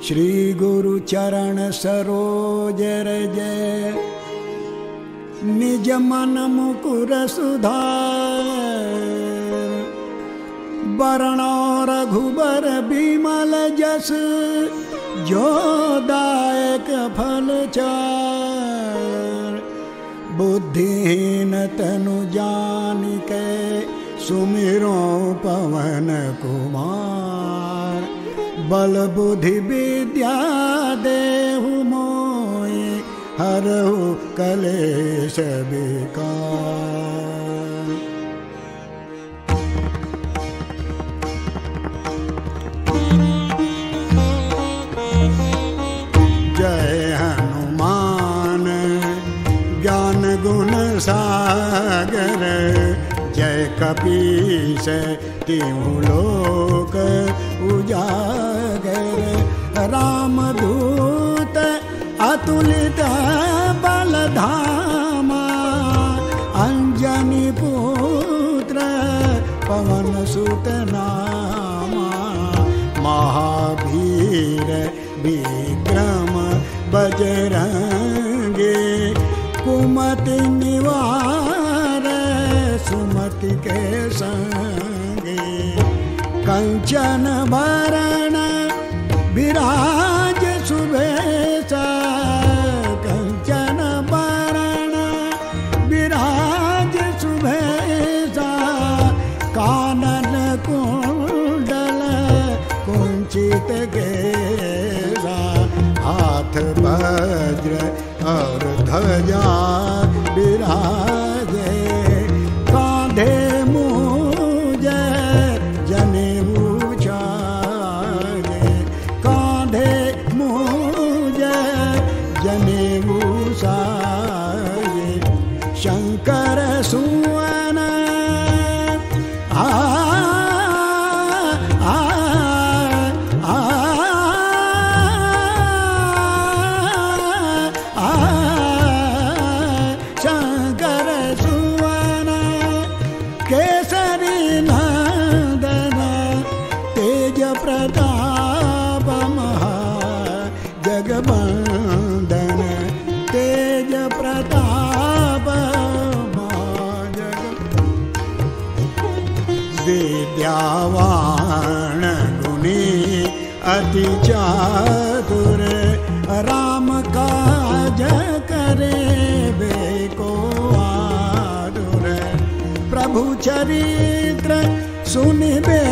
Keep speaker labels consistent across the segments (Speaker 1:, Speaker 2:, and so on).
Speaker 1: श्री गुरु चरण सरोज रज निज मन मुकुर सुधार वरणो रघुबर बिमल जस जो दायक फल चार बुद्धिहीन तनु जानिके सुमिरो पवन कुमार बल बुद्धि विद्या देहु मोहि हरहु कलेश विकार। जय हनुमान ज्ञान गुण सागर जय कपीस तिहु लोक उजागर रामदूत अतुलित बल धामा अंजनी पुत्र पवन सुत नामा महावीर विक्रम बजरंगी कुमति निवार सुमति के संगी कंचन भरण विराज सुबेसा कंचन भरण विराज सुबेसा कानन कुंडल कुंचित केसा हाथ वज्र और ध्वजा विराजे कांधे मूंज जनेऊ छाये कांधे मूंज जनेऊ साये शंकर सुवन जगबंदन तेज प्रताप विद्यावान गुणी अति चातुर राम काज करे बेको आतुर प्रभु चरित्र सुनिबे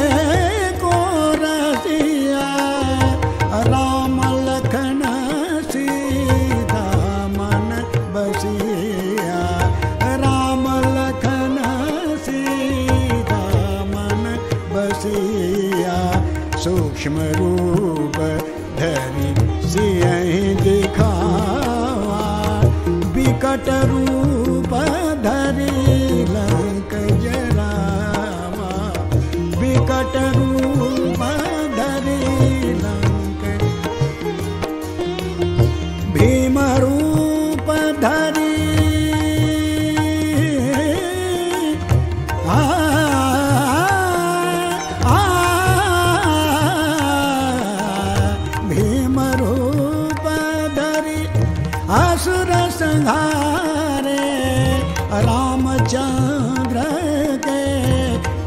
Speaker 1: को रसिया राम लखन सीता मन बसिया राम लखन सीता मन बसिया सूक्ष्म रूप धरि सियहि दिखावा विकट रूप धरि लंक जरावा विकट रूप धरि लंक भीम रूप धरि भीम रूप धरि असुर संहारे रामचंद्र के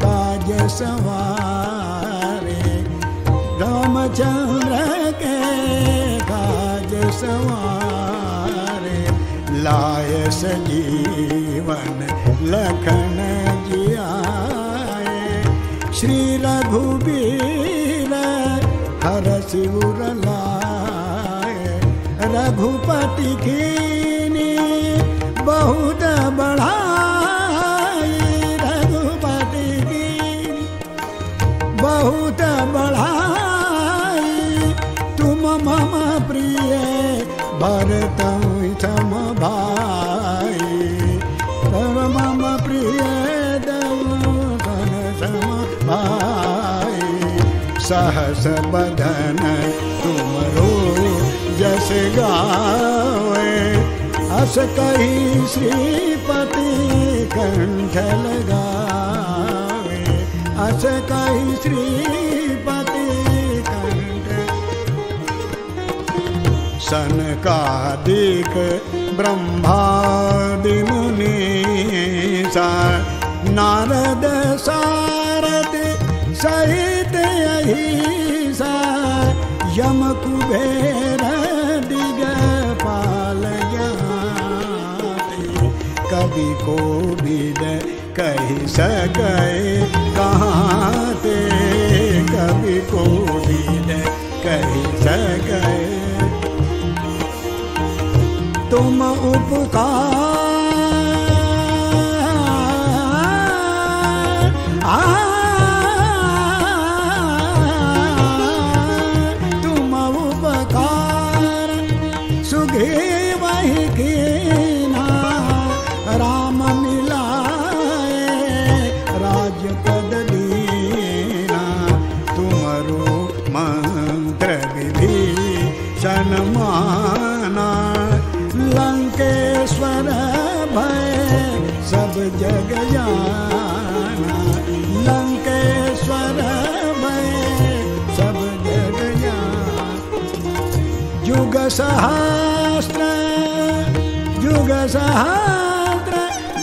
Speaker 1: काज सवारे रामचंद्र के काज सवारे लाय सजीवन लखन जियाए श्री रघुबीर हरषि उर लाए रघुपति कीनी बहुत बढ़ाई रघुपति कीनी बहुत बढ़ाई तुम मम प्रिय भरतम सम भाई तुम मम प्रिय दवन सम भाई सहस बदन तुमरो जस गावे अस कही श्रीपति कंठ लगावे अस कही श्रीपति कंठ सनकादिक ब्रह्मादि मुनीसा नारद सारद सहित अहिसा यम कुबेर दिगपाल ज्ञाते कवि को विद कही सके कहाँ ते कवि को विद कही सके तुम उपकार तुम उपकार सुगे वही कीना राम मिलाए राज पद दीना तुमरो मंत्र विधि सन्माना लंकेश्वर भय सब जग जाना लंकेश्वर भय सब जग जाना युग सहस्त्र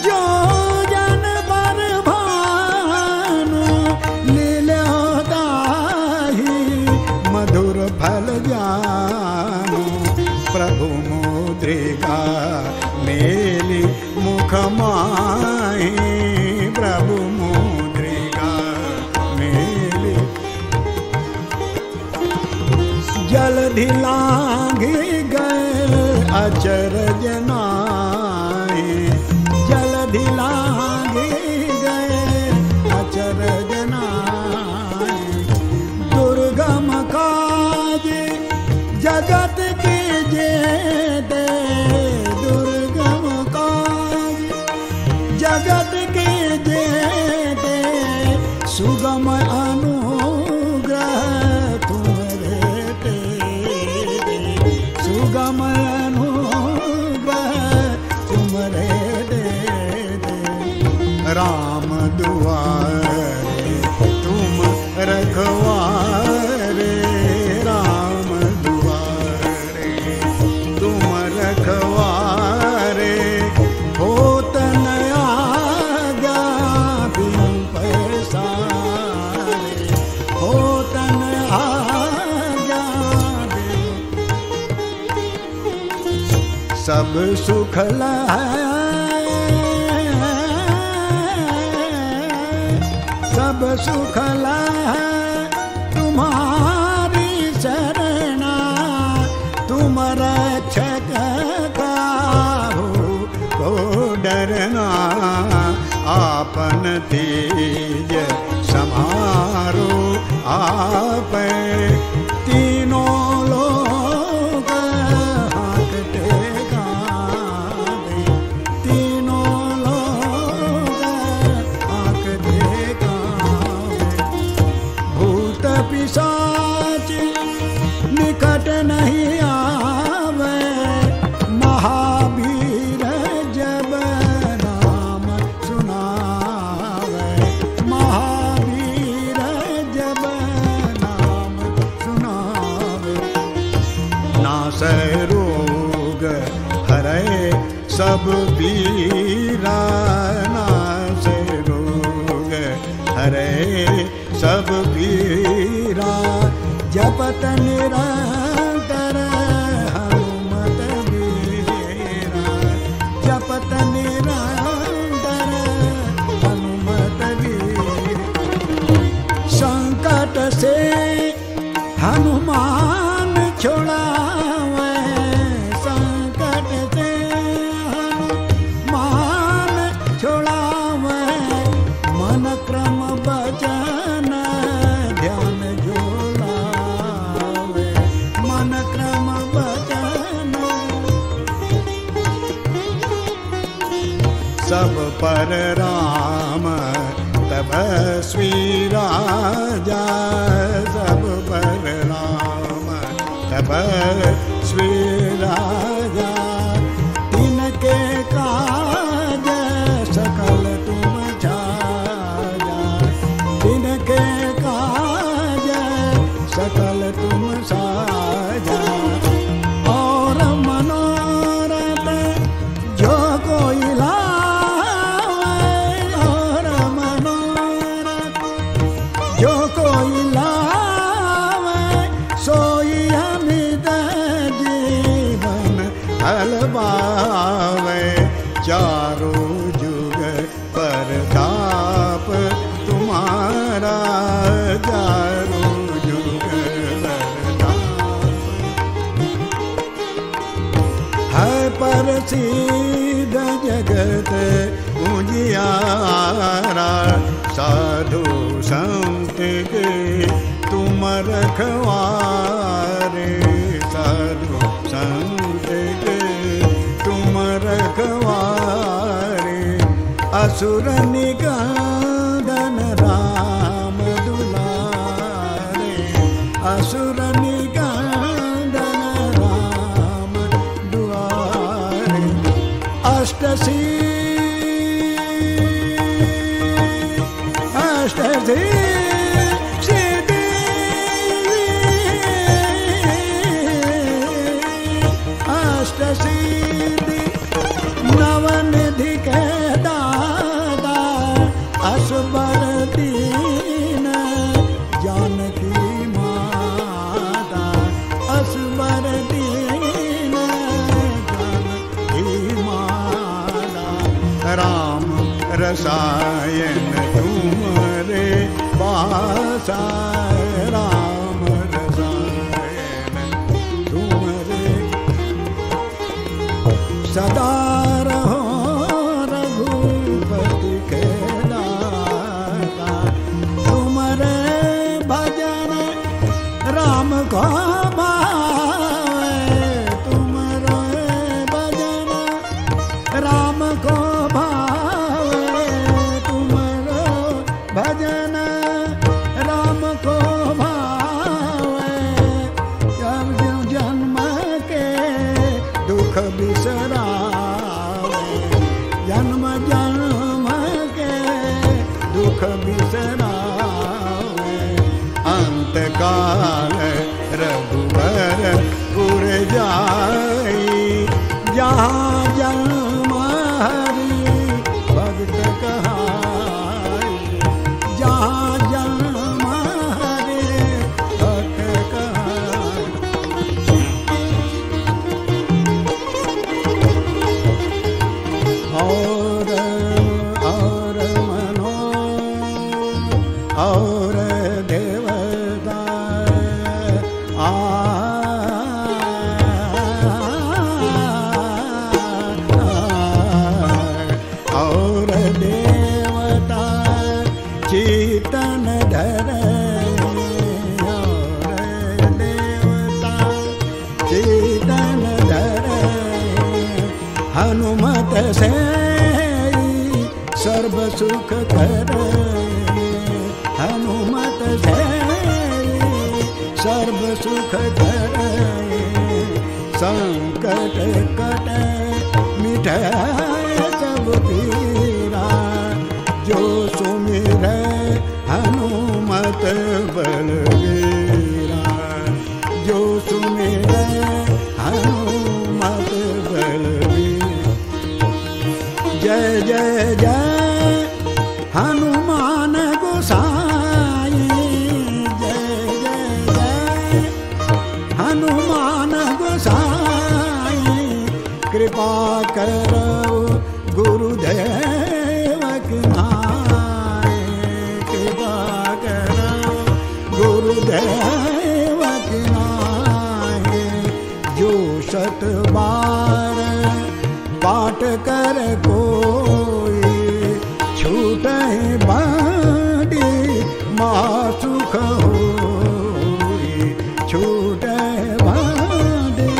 Speaker 1: जो जन पर भानु लील्योताहि मधुर फल जानु प्रभु मुद्रिका मेली मुख माही प्रभु मुद्रिका मेली जलधि लांघी गए अचरज नाहि जलधि लांघी गए अचरज नाहि दुर्गम काज जगत के जेते दुर्गम काज जगत के जेते सुगम अनुग्रह तुम्हारे तेरे सुगम अनुग्रह तुम्हारे तेरे राम दुआरे तुम रखवारे राम दुआरे तुम रखवारे होत नया बिनु पैसारे होत नया सब सुख सब सुख तुम्हारी शरणा तुम रक्षक काहू को डरना आपन तेज समारो आप तीनों लोग हांकते गावे तीनों लोग हांकते गावे भूत पिशाच निकट नहीं आवे महावीर जब नाम सुनावे महावीर जब नाम सुनावे नासै रोग हरै सब पीरा नासै रोग हरै सब पीरा जपत निरंतर हनुमत वीरा जपत निरंतर हनुमत वीरा संकट से हनुमान छुड़ावे संकट से हनुमान छुड़ावे मन क्रम वचन ध्यान जोड़ावे मन क्रम वचन सब पर राम तपस्वी राजा सब पर राम तपस्वी राजा तिनके काज सकल तुम छाजा तिनके काज सकल तुम साजा और सिद्ध जगत उजियारा, साधु संत के तुम रखवारे, साधु संत के तुम रखवारे। असुर निकंदन राम दुलारे, असुर निकंदन राम दुआरे। अष्टसी अष्टसी सिद्धि नवनिधि के दादा, असबर दीन जानकी माता, असबर दीन जानकी माता। राम रसायन तुम्हारे पासा, राम रसायन तुम्हारे सदा रहो रघुपति के दाता। तुम्हारे भजन राम को भावे, तुम्हारे भजन राम को भावे, तुम्हारे भजन राम को भावे। जब जन्म के दुख बिसरावे, जन्म जन्म के दुख बिसरावे। अंत काल रघुवर पुर जाई, जहाँ जन्म हरि भक्त कहाई, जहाँ जन्म हरि भक्त कहाई। और मनो और देवता और देवता चेतन धरे, और देवता चेतन धरे। हनुमत से सर्व सुख करे, हनुमत से सर्व सुख करे। संकट कटे मिटे सब पीरा, जो सुमिरै हनुमत बलवीरा, जो सुमिरै हनुमत बलवीरा। जय जय जय हनुमान गोसाई, जय जय जय हनुमान गोसाई। कृपा करो गुरुदेव की नाई, कृपा करो गुरुदेव की नाई। जो शत बार पाठ कर कोई, छूटे बाड़ी माँ सुख होई, छूटे बाड़ी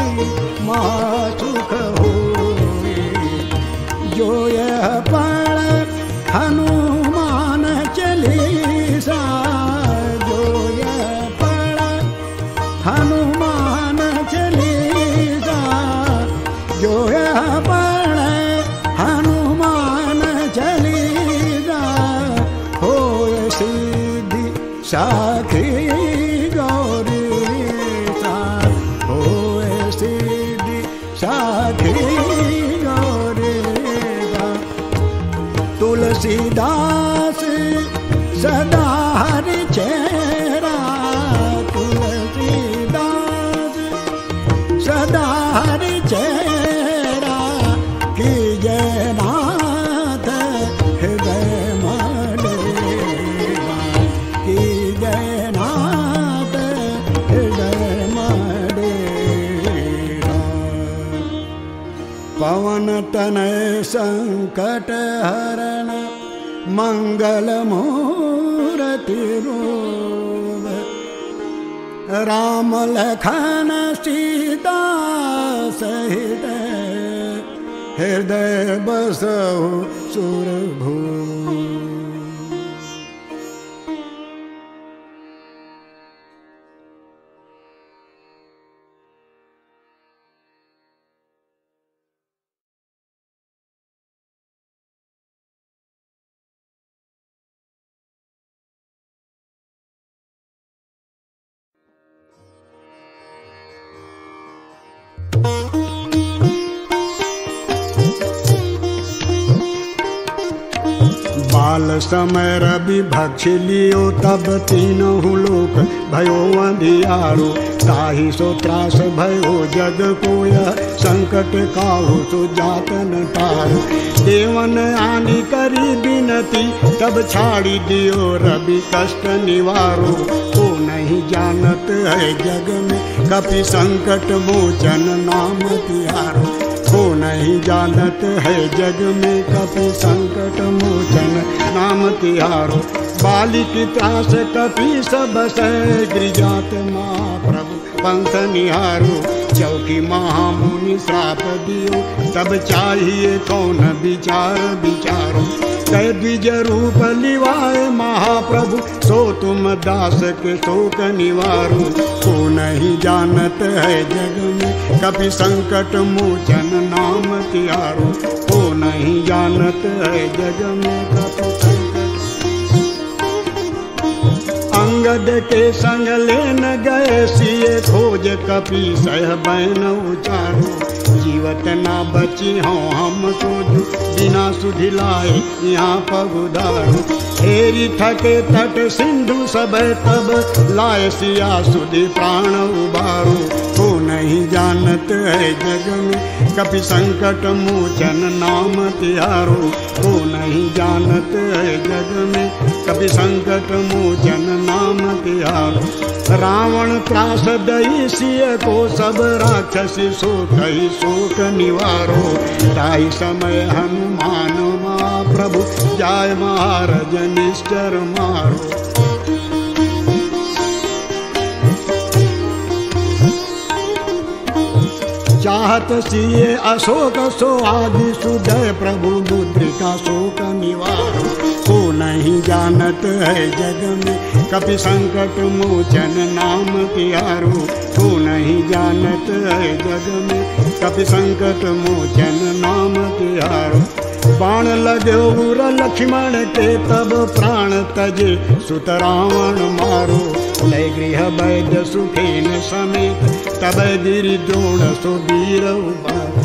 Speaker 1: माँ सुख होई। जो यह पढ़ हनुमान चालीसा, जो यह पढ़ हनुमान चालीसा, जो यह पढ़ हनुमान चालीसा। होय सिद्धि साखी गौरीसा, होय सिद्धि साखी गौरीसा। तुलसीदास सदा हरि चेरा, तुलसीदास सदा हरि चेरा। की जय नाथ हृदय मडेरा, की जय नाथ हृदय मडेरा। पवन मन तनय संकट हरण मंगल मूर्ति रूप राम लखन सीता सहित हृदय बसहु सुरभू। बाल समय रवि भक्ष लियो तब तीनहु लोक भयो अंधियारो ताहि सो त्रास भयो जग कोय संकट काहु सो जातन टारो देवन आनी करी बिनती तब छाड़ी दियो रवि कष्ट निवारो को नहीं जानत है जग में कपि संकट मोचन नाम तिहारो को नहीं जानत है जग में कपि संकट मोचन नाम तिहारो बालिक त्रास कपि सब सह गिरिजात महाप्रभु पंथ निहारो चौकी महामुनि श्राप दियो तब चाहिए कौन विचार विचारो तय द्विज रूप लिवाए महाप्रभु सो तुम दास के शोक निवारो को नहीं जानत है जग में कपि संकट मोचन नाम तिहारो को नहीं जानत है जग में कपि अंगद के संग लेन गए सिए खोज कपि सह बैन उचारो जीवत ना बची हों हम सोजू बिना सुधि लाए यहाँ पगुधारो हेरी थके तट सिंधु सब तब लाए सिया सुधि प्राण उबारो को नहीं जानत है जग में कपि संकट मोचन नाम तिहारो को नहीं जानत है जग में कपि संकट मोचन नाम तिहारो रावण त्रास दई सिय को सब राक्षसी शोक ही शोक निवारो ताई समय हनुमान महाप्रभु जाय महाराज निश्चर मारो चाहत सिए अशोक सो आदि सुदय प्रभु मुद्रिका शोक निवारो को नहीं जानत है जग में कपि संकट मोचन नाम तिहारो को नहीं जानत है जग में कपि संकट मोचन नाम तिहारो बाण लग्यो उर लक्ष्मण के तब प्राण तजे सुत रावण मारो लय गृह वैद्य सुखेन समेत तब गिरि द्रोण सो वीर उबारो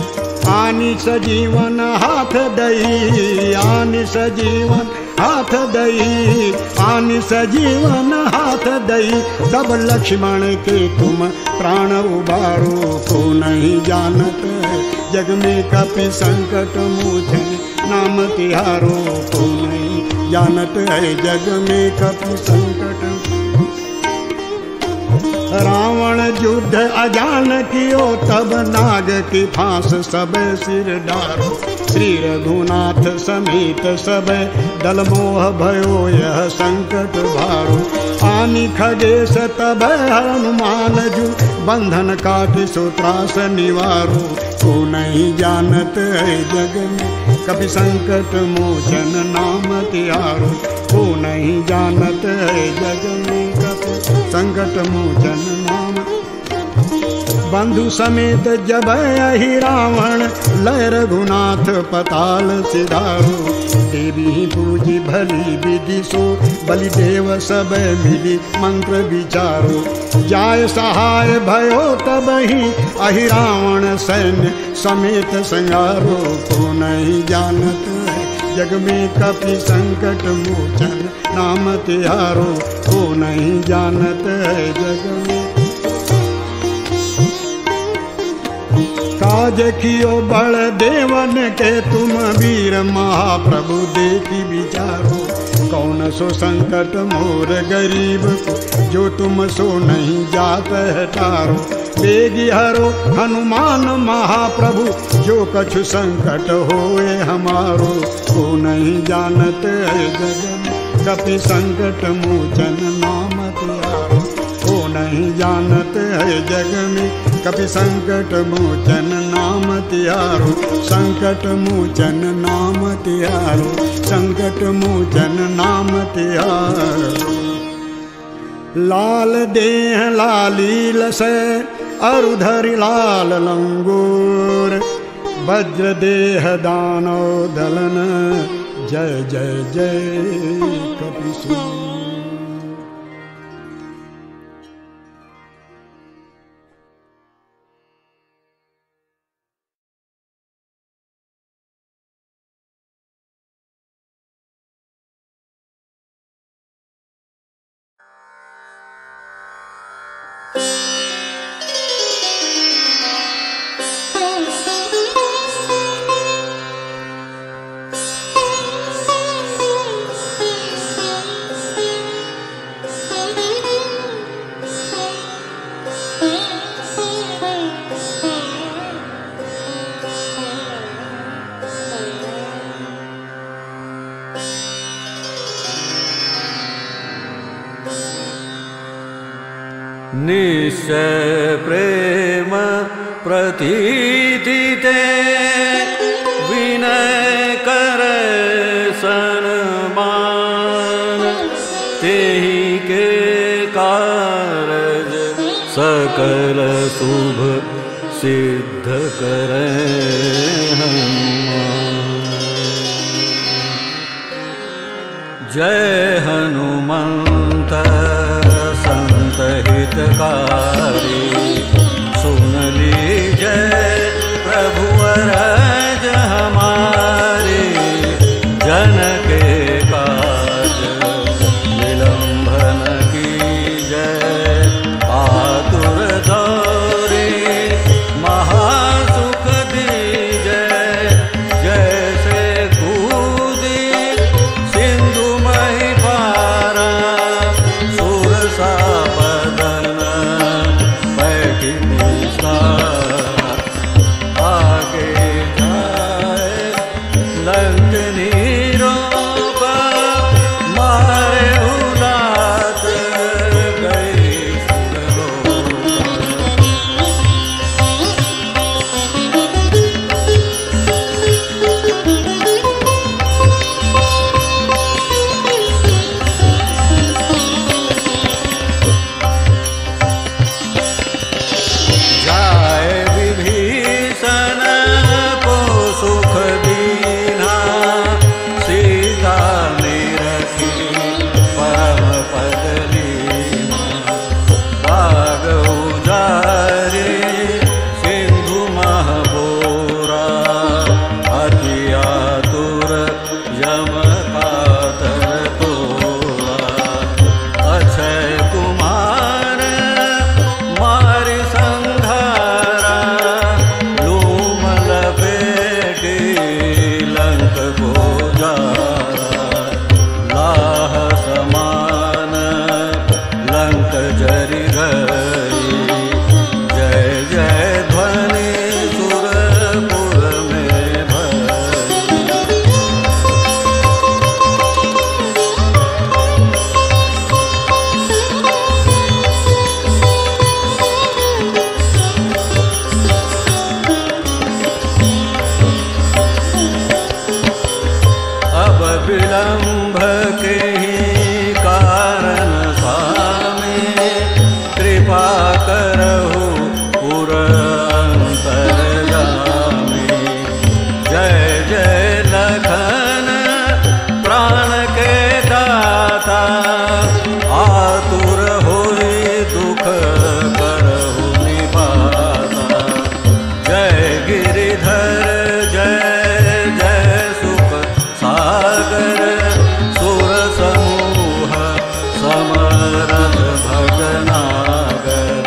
Speaker 1: आनि सजीवन हाथ दई आनि सजीवन हाथ दई आनि सजीवन हाथ दई तब लक्ष्मण के तुम प्राण उबारो को नहीं जानत है जग में कपि संकट मोचन नाम तिहारो को नहीं जानत है जग में कपि संकट रावण युद्ध अजान कियो तब नाग की फांस सब सिर डारो श्री रघुनाथ समेत सब दल मोह भयो यह संकट भारो आनि खगेश तब हनुमान जू बंधन काट सो त्रास निवारो को नहीं जानत है जग में कपि संकट मोचन नाम तिहारो को नहीं जानत है जग में कपि संकट मोचन नाम बंधु समेत जब अहि रावण लय रघुनाथ पताल सिधारो देवी पूजी भली विधि सो बलिदेव सब मिली मंत्र विचारो जाय सहाय भयो तब ही अहि रावण सैन्य समेत संगारो को नहीं जानत है जग में कपि संकट मोचन नाम तिहारो को नहीं जानत है जग में काज कियो बड़ देवन के तुम वीर महाप्रभु देखी विचारो कौन सो संकट मोर गरीब को, जो तुम सो नहीं जात है टारो। बेगी हरो हनुमान महाप्रभु, जो कछु संकट होए हमारो। को नहीं जानत है जग में, कपि संकट मोचन नाम त्यारो। को नहीं जानत है जग में, कपि संकट मोचन नाम त्यारो। संकट मोचन नाम त्यारो, संकट मोचन नाम त्यारो। लाल देह लाली लसै, अरुधरि लाल लंगूर। वज्र देह दानव दलन, जय जय जय कपिसूर।
Speaker 2: निश्चय प्रेम प्रतीति ते, विनय करे सन्मान। तेहि के कारज सकल शुभ सिद्ध करे हनुमान। जय हनुमंत संत हितकारी, सुन लीजय प्रभु अरज हमारे। जन के काज विलंबन कीजय, आतुर दौरे महासुख दीजय। जैसे कूदी सिंधु मही पारा, सुरसा बदन बैठी निसारा। आगे जाए लंकनी रोका, मारे उलात गई सुरलोका। जाए विभीषण को सुख दीना, सीता ने रखी परम पद लीना। बाग उजारे सिंधु महबोरा, अति आतुर यम कातर तोरा। अक्षय कुमार मारि संघारा, लूम लपेटे लंक को जारा। लाह समान लंक जरि गई, जय जय ध्वनि सुरपुर में भई। अब विलंब के ही कारण स्वामी, कृपा करहु पुर अंतर्यामी। जय जय लखन प्राण के दाता, आतुर होई दुख करहु निवाता। जय गिरिधर जय जय सुख सागर, सुर समूह समरथ भजनागर।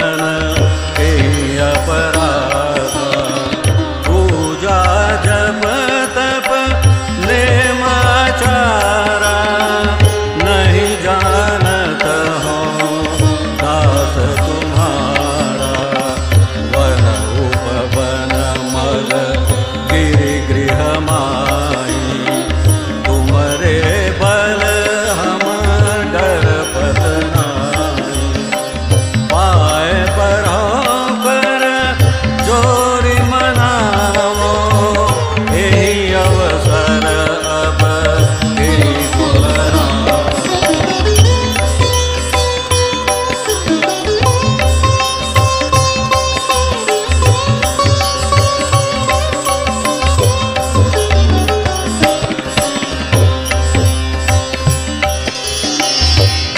Speaker 2: मन के अपराध। पूजा जप तप नेमाचारा नहीं जानत हो दास तुम्हारा। वन उपवन मल गिरि गृह माई तुमरे बल हम डरपत नाई। पाए परो कर जोरी मनावो यही अवसर अब तेरी पुराना।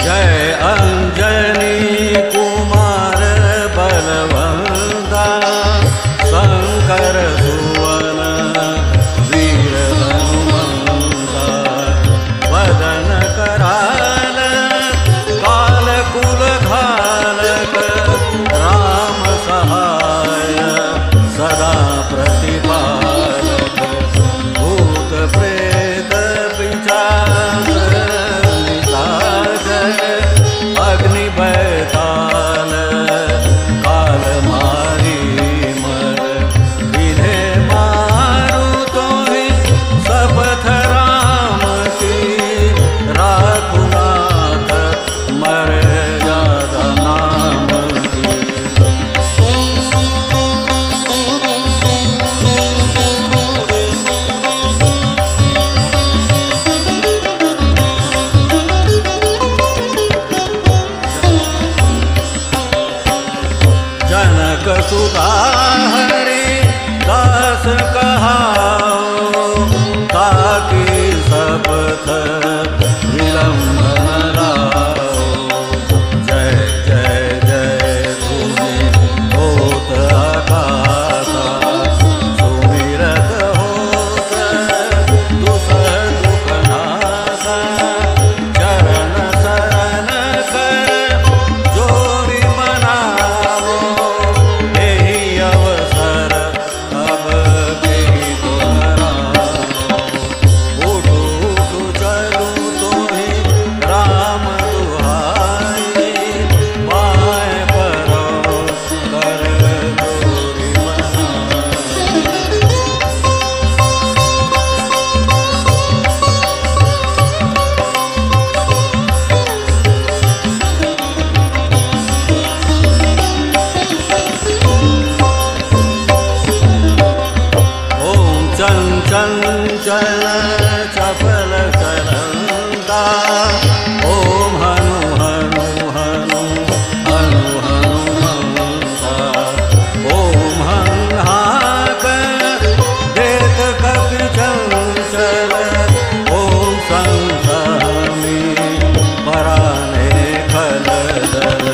Speaker 2: जय अंजनी कुमार बलवंता शंकर सुवन वीर हनुमंता। वदन कराल काल कुल घालक राम सहाय सदा प्रतिपालक। भूत प्रेत पिशाच अग्नि बैताल काल मारी मर विधे मारू तो ही शपथ राम की। राखुनाथ मर्यादा नाम की। जनक सुता हरि दास कहाओ ताकि शपथ विलंबन लाओ। जय जय जय धुनि होत आकाशा सुमिरत होत दुसह दुख नासा। चरण शरण कर जोरी मनावो यही अवसर अब तेरी दोहराओ। उठू उठू चलू तो ही राम दुहाई। पाए परो कर जोरी मनाई। ओम चंचल चपल चलंता। ओम हनु हनु हनु हनु हनुमंता। ओम हंहाक देत कपि चंचल। ओम संसमी पराने खल दल।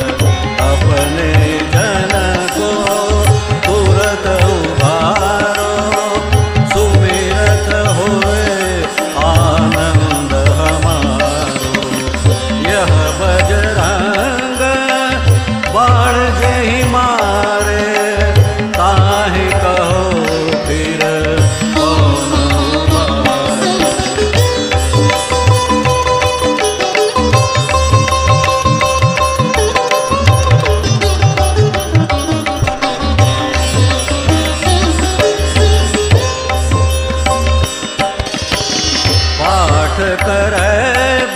Speaker 2: अपने जन को तुरत उबारो सुमिरत होए आनंद हमारो। यह बजरंग बाण जेहि मारे ताहि कहो फिर कौन उबारे। पाठ करे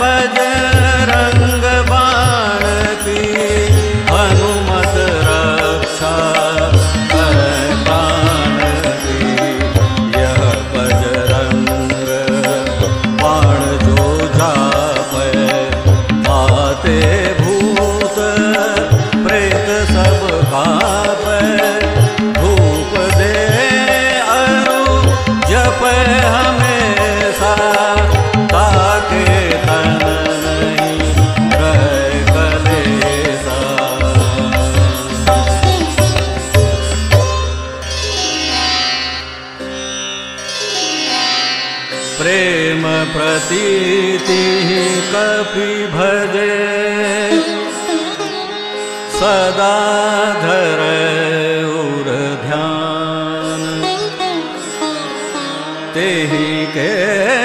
Speaker 2: बजरंग बाण की हनुमत रक्षा करे प्राण की। यह बजरंग बाण जो जापे आते भूत प्रेत सब कापे। धूप दे अरु जप हमेशा ताके तन नहीं रहे कलेसा। प्रेम प्रतीति कपि भजे सदा धरे उर ध्यान, तेहि के